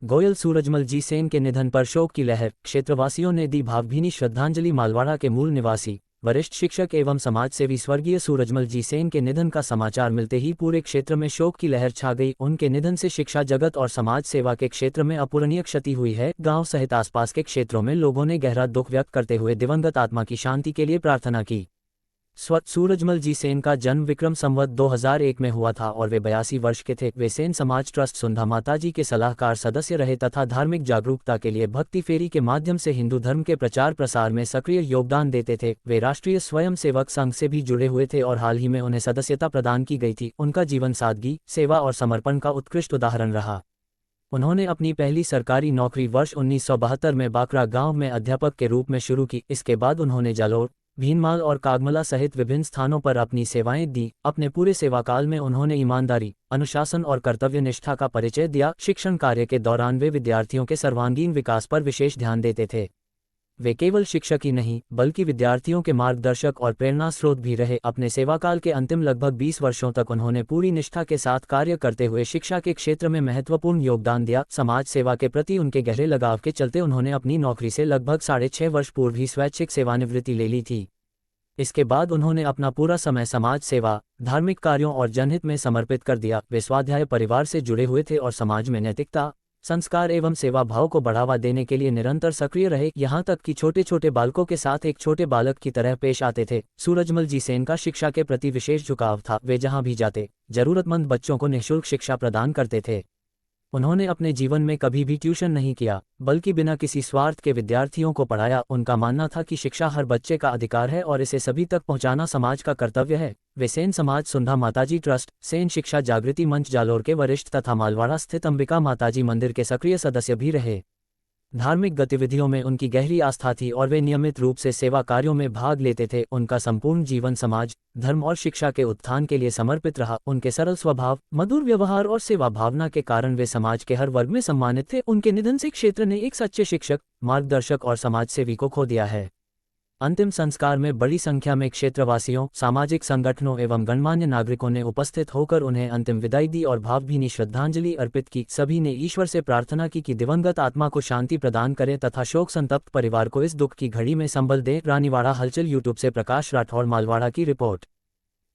गोयल सूरजमल जी सेन के निधन पर शोक की लहर, क्षेत्रवासियों ने दी भावभीनी श्रद्धांजलि। मालवाड़ा के मूल निवासी वरिष्ठ शिक्षक एवं समाजसेवी स्वर्गीय सूरजमल जी सेन के निधन का समाचार मिलते ही पूरे क्षेत्र में शोक की लहर छा गई। उनके निधन से शिक्षा जगत और समाज सेवा के क्षेत्र में अपूरणीय क्षति हुई है। गांव सहित आसपास के क्षेत्रों में लोगों ने गहरा दुख व्यक्त करते हुए दिवंगत आत्मा की शांति के लिए प्रार्थना की। सूरजमल जी सेन का जन्म विक्रम संवत 2001 में हुआ था और वे 82 वर्ष के थे। वे सेन समाज ट्रस्ट सुंधा माताजी के सलाहकार सदस्य रहे तथा धार्मिक जागरूकता के लिए भक्ति फेरी के माध्यम से हिंदू धर्म के प्रचार प्रसार में सक्रिय योगदान देते थे। वे राष्ट्रीय स्वयंसेवक संघ से भी जुड़े हुए थे और हाल ही में उन्हें सदस्यता प्रदान की गई थी। उनका जीवन सादगी, सेवा और समर्पण का उत्कृष्ट उदाहरण रहा। उन्होंने अपनी पहली सरकारी नौकरी वर्ष 1972 में बाकरा गांव में अध्यापक के रूप में शुरू की। इसके बाद उन्होंने जालोर, भीनमाल और कागमला सहित विभिन्न स्थानों पर अपनी सेवाएं दी। अपने पूरे सेवाकाल में उन्होंने ईमानदारी, अनुशासन और कर्तव्य निष्ठा का परिचय दिया। शिक्षण कार्य के दौरान वे विद्यार्थियों के सर्वांगीण विकास पर विशेष ध्यान देते थे। वे केवल शिक्षक ही नहीं बल्कि विद्यार्थियों के मार्गदर्शक और प्रेरणा स्रोत भी रहे। अपने सेवाकाल के अंतिम लगभग 20 वर्षों तक उन्होंने पूरी निष्ठा के साथ कार्य करते हुए शिक्षा के क्षेत्र में महत्वपूर्ण योगदान दिया। समाज सेवा के प्रति उनके गहरे लगाव के चलते उन्होंने अपनी नौकरी से लगभग 6.5 वर्ष पूर्व ही स्वैच्छिक सेवानिवृत्ति ले ली थी। इसके बाद उन्होंने अपना पूरा समय समाज सेवा, धार्मिक कार्यों और जनहित में समर्पित कर दिया। वे स्वाध्याय परिवार से जुड़े हुए थे और समाज में नैतिकता, संस्कार एवं सेवा भाव को बढ़ावा देने के लिए निरंतर सक्रिय रहे। यहाँ तक कि छोटे छोटे बालकों के साथ एक छोटे बालक की तरह पेश आते थे। सूरजमल जी सेन का शिक्षा के प्रति विशेष झुकाव था। वे जहाँ भी जाते जरूरतमंद बच्चों को निःशुल्क शिक्षा प्रदान करते थे। उन्होंने अपने जीवन में कभी भी ट्यूशन नहीं किया बल्कि बिना किसी स्वार्थ के विद्यार्थियों को पढ़ाया। उनका मानना था कि शिक्षा हर बच्चे का अधिकार है और इसे सभी तक पहुंचाना समाज का कर्तव्य है। वे सेन समाज सुंधा माताजी ट्रस्ट, सेन शिक्षा जागृति मंच जालोर के वरिष्ठ तथा मालवाड़ा स्थित अंबिका माताजी मंदिर के सक्रिय सदस्य भी रहे। धार्मिक गतिविधियों में उनकी गहरी आस्था थी और वे नियमित रूप से सेवा कार्यों में भाग लेते थे। उनका संपूर्ण जीवन समाज, धर्म और शिक्षा के उत्थान के लिए समर्पित रहा। उनके सरल स्वभाव, मधुर व्यवहार और सेवा भावना के कारण वे समाज के हर वर्ग में सम्मानित थे। उनके निधन से क्षेत्र ने एक सच्चे शिक्षक, मार्गदर्शक और समाजसेवी को खो दिया है। अंतिम संस्कार में बड़ी संख्या में क्षेत्रवासियों, सामाजिक संगठनों एवं गणमान्य नागरिकों ने उपस्थित होकर उन्हें अंतिम विदाई दी और भावभीनी श्रद्धांजलि अर्पित की। सभी ने ईश्वर से प्रार्थना की कि दिवंगत आत्मा को शांति प्रदान करे तथा शोक संतप्त परिवार को इस दुख की घड़ी में संबल दे। रानीवाड़ा हलचल यूट्यूब से प्रकाश राठौड़, मालवाड़ा की रिपोर्ट।